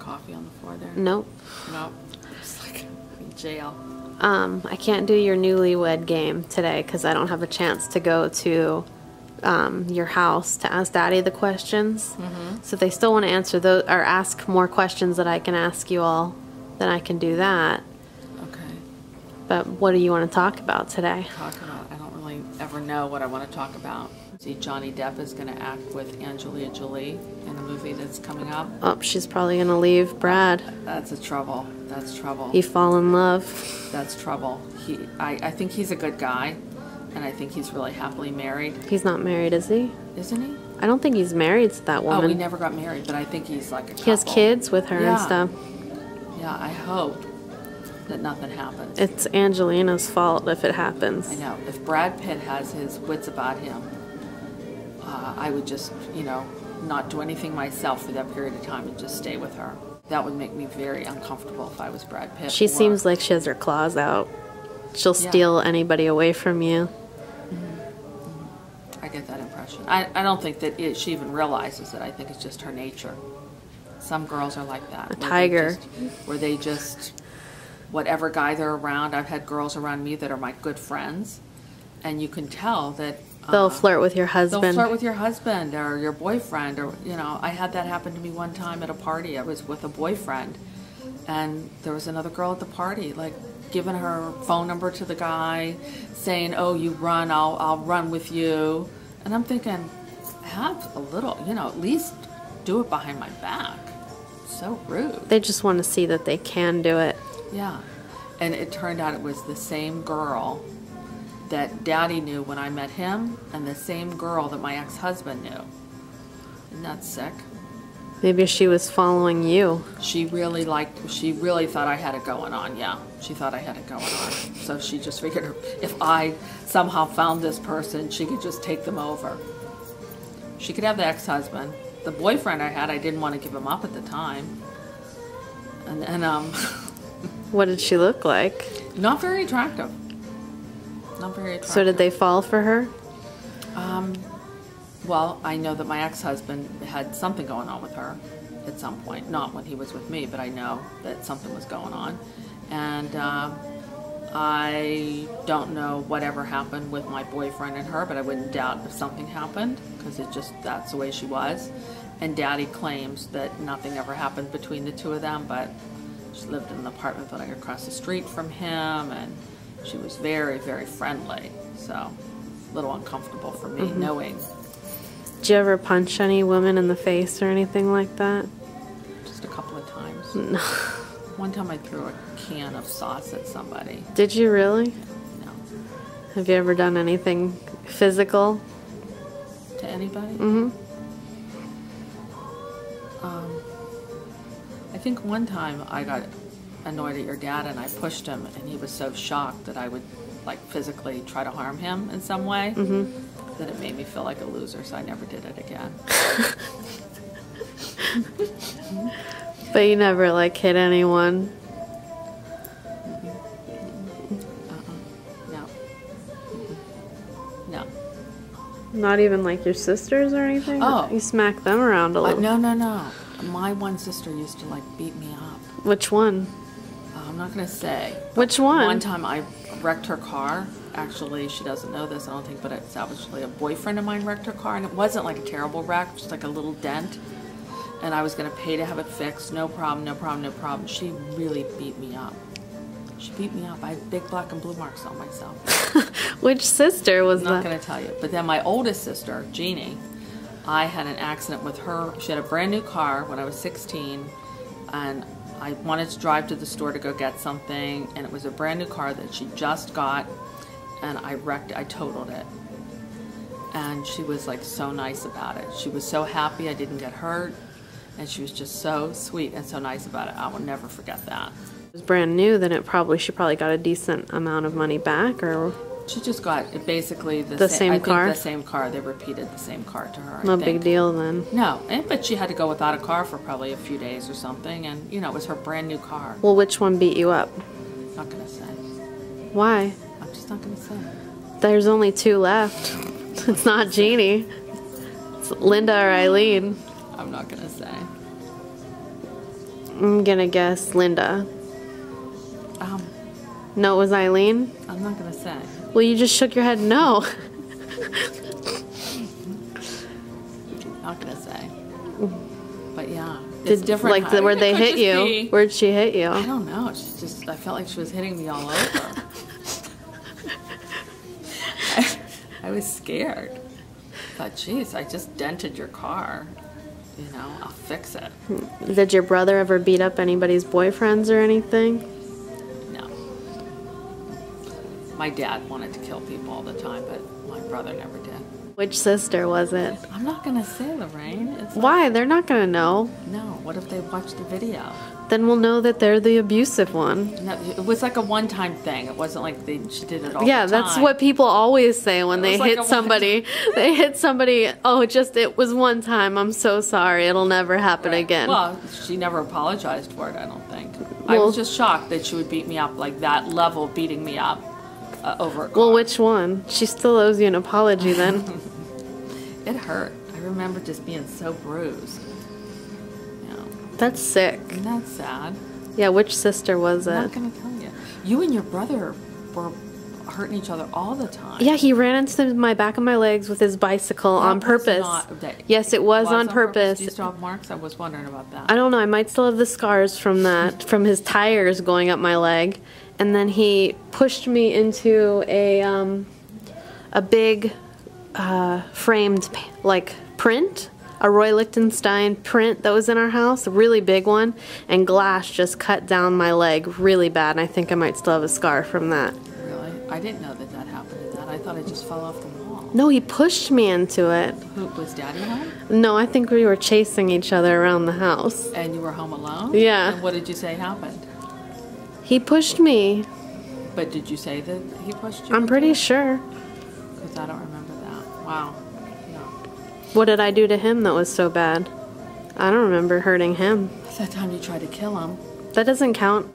coffee on the floor there? Nope. Nope. It's like in jail. I can't do your newlywed game today because I don't have a chance to go to your house to ask Daddy the questions. So if they still want to answer those or ask more questions that I can ask you all, then I can do that. Okay. But what do you want to talk about today? I don't really ever know what I want to talk about. See, Johnny Depp is going to act with Angelina Jolie in a movie that's coming up. Oh, she's probably going to leave Brad. That's a trouble. That's trouble. He fall in love. That's trouble. I think he's a good guy, and I think he's really happily married. He's not married, is he? Isn't he? I don't think he's married to that woman. Oh, he never got married, but I think he's like a couple. He has kids with her and stuff. Yeah, I hope that nothing happens. It's Angelina's fault if it happens. I know. If Brad Pitt has his wits about him, I would just, not do anything myself for that period of time and just stay with her. That would make me very uncomfortable if I was Brad Pitt. She seems like she has her claws out. She'll steal anybody away from you. I get that impression. I don't think that she even realizes it. I think it's just her nature. Some girls are like that. A tiger. Where they just, whatever guy they're around, I've had girls around me that are my good friends, and you can tell that they'll flirt with your husband. They'll flirt with your husband or your boyfriend, or I had that happen to me one time at a party. I was with a boyfriend, and there was another girl at the party, like giving her phone number to the guy, saying, "Oh, you run, I'll run with you." And I'm thinking, have a little, at least do it behind my back. So rude. They just want to see that they can do it. Yeah, and it turned out it was the same girl that Daddy knew when I met him, and the same girl that my ex-husband knew. Isn't that sick? Maybe she was following you. She really thought I had it going on, yeah. She thought I had it going on. So she just figured if I somehow found this person, she could just take them over. She could have the ex-husband. The boyfriend I had, I didn't want to give him up at the time. And what did she look like? Not very attractive. Not very attractive. So did they fall for her? Well, I know that my ex-husband had something going on with her at some point. Not when he was with me, but I know that something was going on. And I don't know whatever happened with my boyfriend and her, but I wouldn't doubt if something happened, because that's the way she was. And Daddy claims that nothing ever happened between the two of them, but she lived in an apartment building across the street from him, and she was very, very friendly. So a little uncomfortable for me knowing. Did you ever punch any woman in the face or anything like that? Just a couple of times. No. One time I threw a can of sauce at somebody. Did you really? No. Have you ever done anything physical? To anybody? I think one time I got annoyed at your dad and I pushed him, and he was so shocked that I would physically try to harm him in some way that it made me feel like a loser, so I never did it again. But you never hit anyone? No. No. Not even your sisters or anything? Oh. You smack them around a little. No. My one sister used to beat me up. Which one? I'm not going to say. Which one? One time I wrecked her car. Actually, she doesn't know this, I don't think, but it's actually a boyfriend of mine wrecked her car, and it wasn't a terrible wreck, just a little dent. And I was going to pay to have it fixed. No problem, no problem, no problem. She really beat me up. She beat me up. I had big black and blue marks on myself. Which sister was that? I'm not going to tell you. But then my oldest sister, Jeannie, I had an accident with her. She had a brand new car when I was 16, and I wanted to drive to the store to go get something, and it was a brand new car that she just got, and I totaled it. And she was like so nice about it. She was so happy I didn't get hurt, and she was just so sweet and so nice about it. I will never forget that. It was brand new, then she probably got a decent amount of money back, or she just got basically the same car. I think the same car. They repeated the same car to her. No big deal then. No, but she had to go without a car for probably a few days or something, and it was her brand new car. Well, which one beat you up? Not gonna say. Why? I'm just not gonna say. There's only two left. It's not Jeannie. It's Linda or Eileen. I'm not gonna say. I'm gonna guess Linda. No, it was Eileen? I'm not gonna say. Well, you just shook your head no. Not gonna say. But yeah, it's different. Like, where'd they hit you? Where'd she hit you? I don't know. She's just, I felt like she was hitting me all over. I was scared. Thought, geez, I just dented your car. You know, I'll fix it. Did your brother ever beat up anybody's boyfriends or anything? No. My dad wanted to kill people all the time, but my brother never did. Which sister was it? I'm not gonna say, Lorraine. It's Why? They're not gonna know. No. What if they watch the video? Then we'll know that they're the abusive one. No, it was like a one-time thing. It wasn't like she did it all Yeah, the time. that's what people always say when they like hit somebody. They hit somebody, oh, it was one time. I'm so sorry. It'll never happen again. Well, she never apologized for it, I don't think. I was just shocked that she would beat me up like that level, beating me up over a car. Well, which one? She still owes you an apology then. It hurt. I remember just being so bruised. That's sick. Isn't that sad? Yeah, which sister was it? I'm not going to tell you. You and your brother were hurting each other all the time. Yeah, he ran into my back of my legs with his bicycle on purpose. Yes, it was on purpose. Do you still have marks? I was wondering about that. I don't know. I might still have the scars from that, from his tires going up my leg. And then he pushed me into a big framed print. A Roy Lichtenstein print that was in our house, a really big one, and glass just cut down my leg really bad, and I think I might still have a scar from that. Really? I didn't know that happened to that. I thought it just fell off the wall. No, he pushed me into it. Who, was Daddy home? No, I think we were chasing each other around the house. And you were home alone? Yeah. And what did you say happened? He pushed me. But did you say that he pushed you? I'm pretty sure. Because I don't remember that. Wow. What did I do to him that was so bad? I don't remember hurting him. It's that time you tried to kill him. That doesn't count.